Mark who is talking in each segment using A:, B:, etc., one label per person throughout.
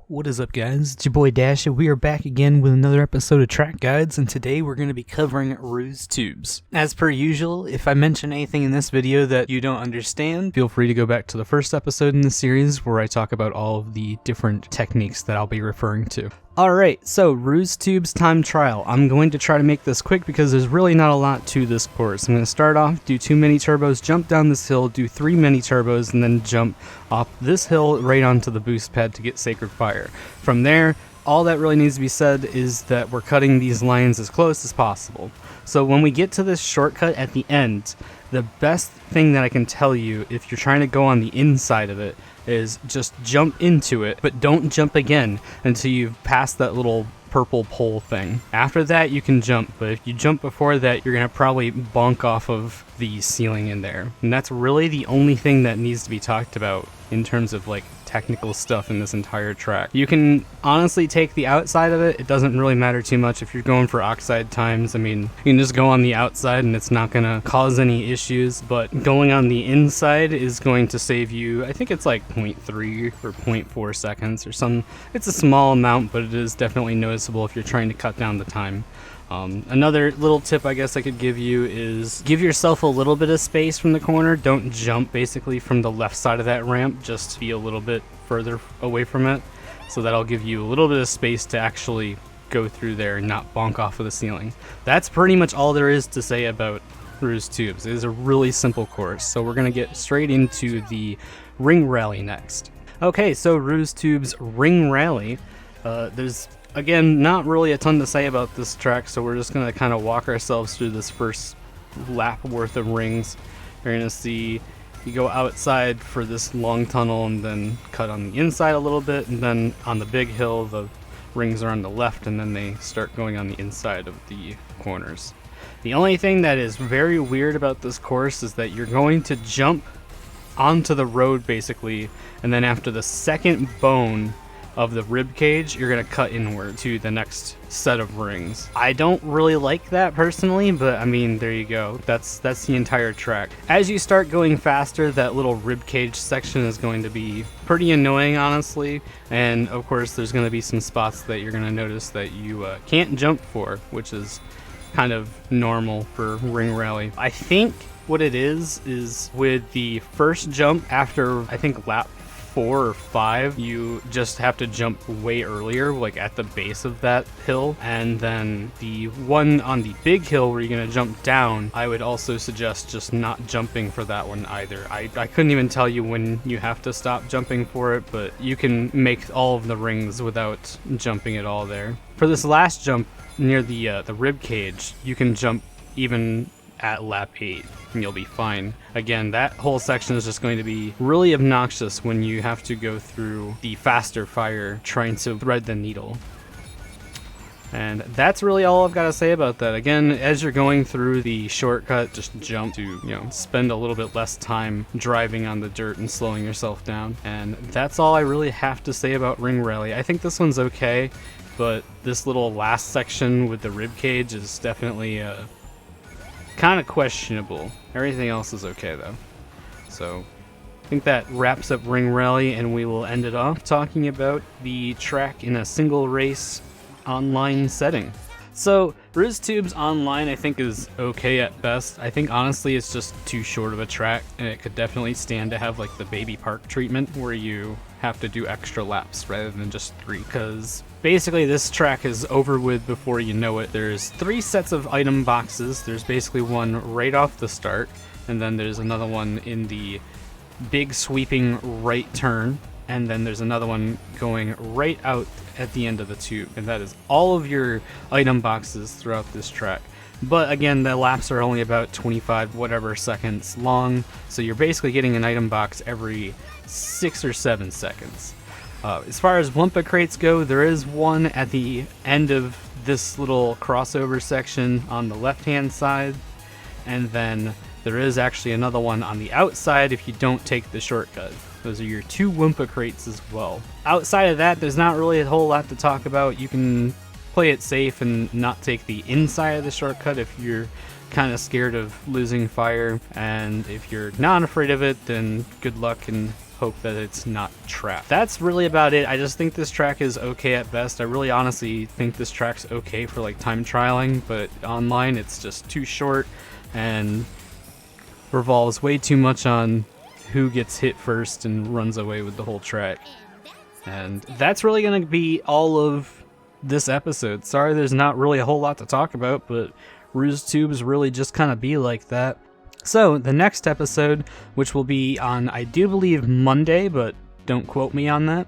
A: What is up, guys? It's your boy Dash, and we are back again with another episode of Track Guides, and today we're going to be covering ruse tubes. As per usual, if I mention anything in this video that you don't understand, feel free to go back to the first episode in the series where I talk about all of the different techniques that I'll be referring to. Alright, so ruse tubes time trial. I'm going to try to make this quick because there's really not a lot to this course. I'm going to start off, do 2 mini turbos, jump down this hill, do 3 mini turbos, and then jump off this hill right onto the boost pad to get Sacred Fire. From there, all that really needs to be said is that we're cutting these lines as close as possible. So when we get to this shortcut at the end, the best thing that I can tell you if you're trying to go on the inside of it is just jump into it, but don't jump again until you've passed that little purple pole thing. After that, you can jump, but if you jump before that, you're gonna probably bonk off of the ceiling in there. And that's really the only thing that needs to be talked about in terms of like technical stuff in this entire track. You can honestly take the outside of it. It doesn't really matter too much if you're going for Oxide times. I mean, you can just go on the outside and it's not gonna cause any issues, but going on the inside is going to save you, I think it's like 0.3 or 0.4 seconds or something. It's a small amount, but it is definitely noticeable if you're trying to cut down the time. Another little tip I guess I could give you is give yourself a little bit of space from the corner. Don't jump basically from the left side of that ramp, just be a little bit further away from it. So that'll give you a little bit of space to actually go through there and not bonk off of the ceiling. That's pretty much all there is to say about ruse tubes. It is a really simple course. So we're going to get straight into the ring rally next. Okay, so ruse tubes ring rally. There's again, not really a ton to say about this track, so we're just going to kind of walk ourselves through this first lap worth of rings. You're going to see you go outside for this long tunnel and then cut on the inside a little bit, and then on the big hill the rings are on the left and then they start going on the inside of the corners. The only thing that is very weird about this course is that you're going to jump onto the road basically, and then after the second bone of the rib cage, you're gonna cut inward to the next set of rings. I don't really like that personally, but I mean, there you go. That's the entire track. As you start going faster, that little rib cage section is going to be pretty annoying, honestly. And of course, there's gonna be some spots that you're gonna notice that you can't jump for, which is kind of normal for ring rally. I think what it is with the first jump after, I think lap 4 or 5, you just have to jump way earlier, like at the base of that hill. And then the one on the big hill where you're gonna jump down, I would also suggest just not jumping for that one either. I couldn't even tell you when you have to stop jumping for it, but you can make all of the rings without jumping at all there. For this last jump near the rib cage, you can jump even at lap 8 and you'll be fine. Again, that whole section is just going to be really obnoxious when you have to go through the faster fire trying to thread the needle. And that's really all I've got to say about that. Again, as you're going through the shortcut, just jump to, spend a little bit less time driving on the dirt and slowing yourself down. And that's all I really have to say about ring rally. I think this one's okay, but this little last section with the rib cage is definitely kind of questionable. Everything else is okay though. So I think that wraps up ring rally, and we will end it off talking about the track in a single race online setting. So ruse tubes online I think is okay at best. I think honestly it's just too short of a track, and it could definitely stand to have like the baby park treatment where you have to do extra laps rather than just 3, because basically this track is over with before you know it. There's 3 sets of item boxes. There's basically one right off the start, and then there's another one in the big sweeping right turn, and then there's another one going right out at the end of the tube, and that is all of your item boxes throughout this track. But again, the laps are only about 25 whatever seconds long, so you're basically getting an item box every 6 or 7 seconds. As far as Wumpa crates go, there is one at the end of this little crossover section on the left hand side, and then there is actually another one on the outside if you don't take the shortcut. Those are your 2 Wumpa crates as well. Outside of that, there's not really a whole lot to talk about. You can play it safe and not take the inside of the shortcut if you're kind of scared of losing fire, and if you're not afraid of it, then good luck and hope that it's not trapped. That's really about it. I just think this track is okay at best. I really honestly think this track's okay for like time trialing, but online it's just too short and revolves way too much on who gets hit first and runs away with the whole track. And that's really going to be all of this episode. Sorry there's not really a whole lot to talk about, but Ruse Tubes really just kind of be like that. So the next episode, which will be on, I do believe, Monday, but don't quote me on that,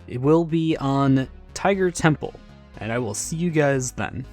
A: it will be on Tiger Temple, and I will see you guys then.